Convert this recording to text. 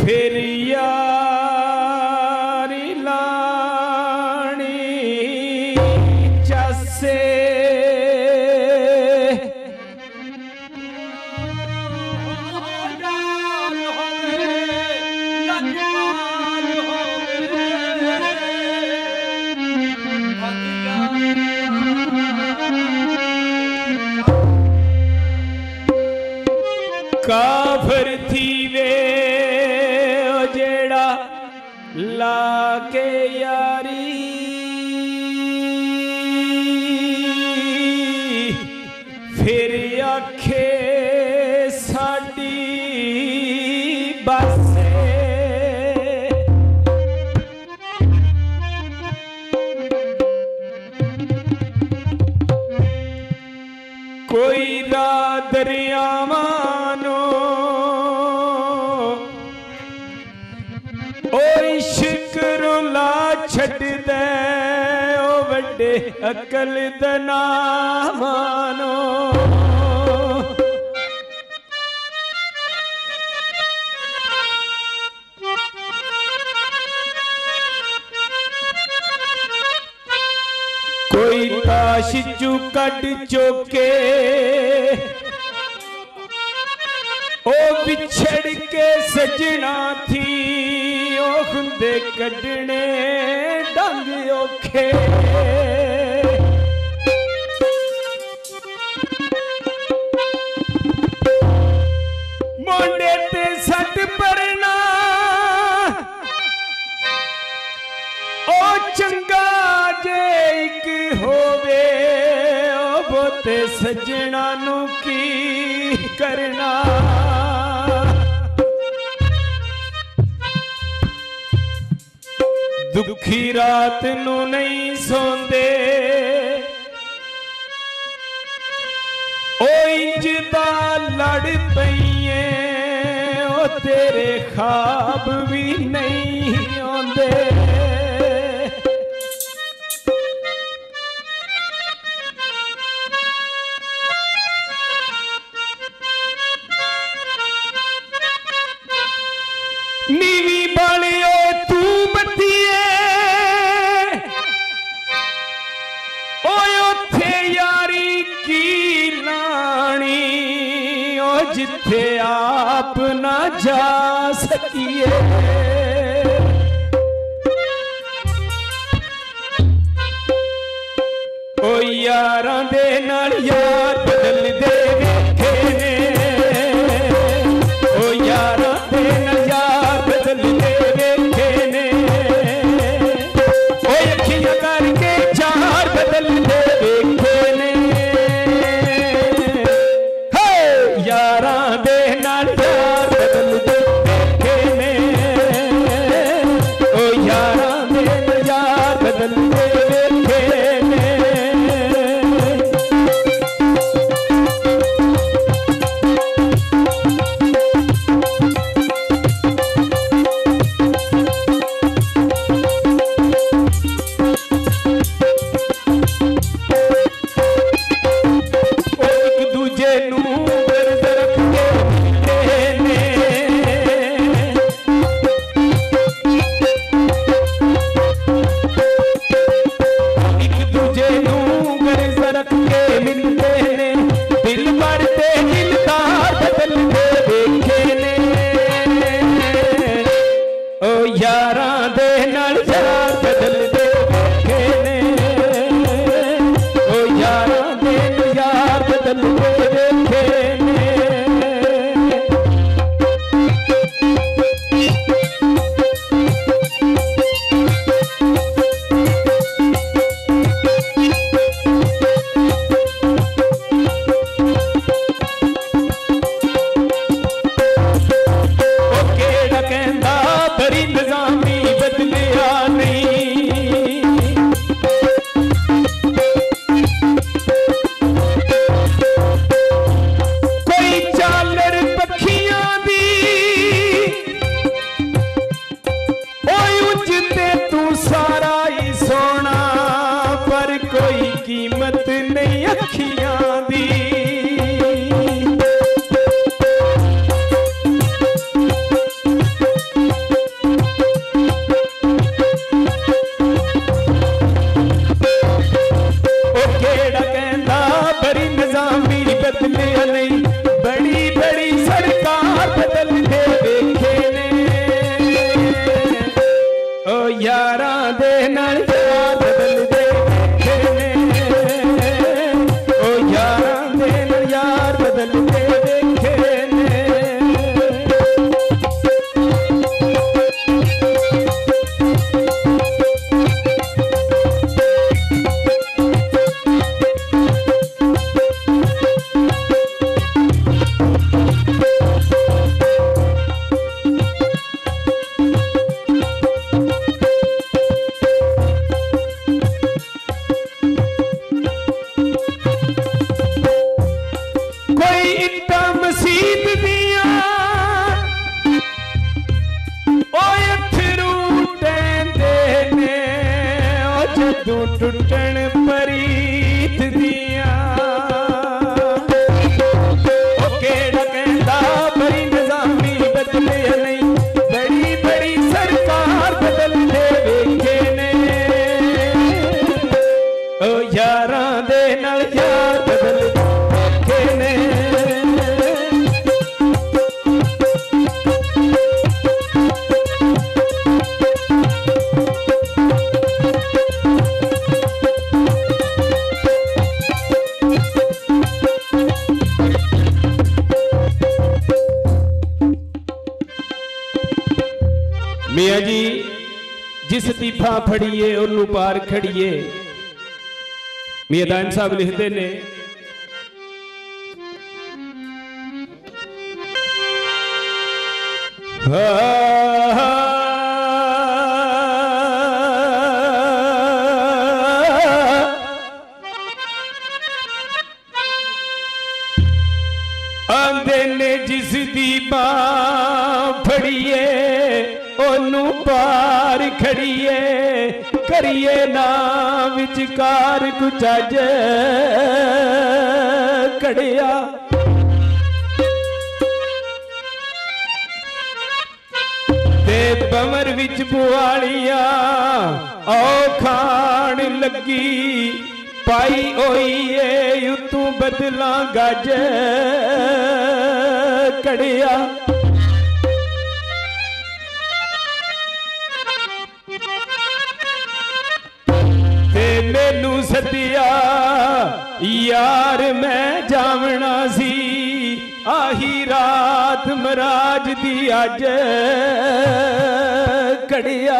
फिर यारी लानी जैसे काफर थी वे जेड़ा लाके यारी फिर आखे साडी बस कोई रात दरियावानो ओ इश्क रुला छड़ दे ओ वड्डे अकल दा ना मानो कोई ताश चू कट चोके ओ बिछड़ के सजना थी ओ खुंदे कढ़ने डंग औखे मोंडे ते सट परना ओ चंगा जे एक होवे ओ बोते सजना नू की करना दुखी रात नू नहीं सोंदे ओ इंज दा लड़ पईए ओ तेरे ख्वाब भी नहीं आंदे नीवी बालियो तू बतिए ओथे यारी की लानी ओ जिथे आप ना जा सकिए ओ यारां दे नाल यार बदल दे वेखे ने ओ यारां दे नाल यार बदल दे वेखे ने ओ अखियां करके चार बदल दे वेखे ने हे यारां दे नाल यार बदल दे वेखे ने ओ यारां दे नाल यार बदल दे वेखे ने दूजे नू दर्द रख के ਵੇਖਾਂ ਮਸੀਤ ਦੀਆਂ ਓਏ ਅਥਰੂ ਟੈਂਦੇ ਨੇ ਉਹ ਜਦੋਂ ਟੁੱਟਣ ਪਰੀਤ ਦੀਆਂ ਉਹ ਕਿਹੜਾ ਕਹਿੰਦਾ ਬੜੀ ਨਿਜ਼ਾਮੀ ਬਦਲੇ ਨਹੀਂ ਬੜੀ ਬੜੀ ਸਰਕਾਰ ਬਦਲਦੇ ਵੇਖੇ ਨੇ ਉਹ ਯਾਰਾਂ ਦੇ ਨਾਲ ਯਾਰ ਬਦਲ ਵੇਖੇ ਨੇ मियाँ जी जिस तीफा फड़िए उन्नू पार खड़िए मियाँ दान साहब लिखते ने आंदे ने जिस दी बां फड़िए ओनू पार खड़िए करिए ना विचकार कुछ अज कड़िया ते बमर विच बुआलिया ओ खान लगी पाई ओईए उतू बदला गज कड़िया मैनू सदिया यार मैं जावना सी आही रात मराज दी अज कड़िया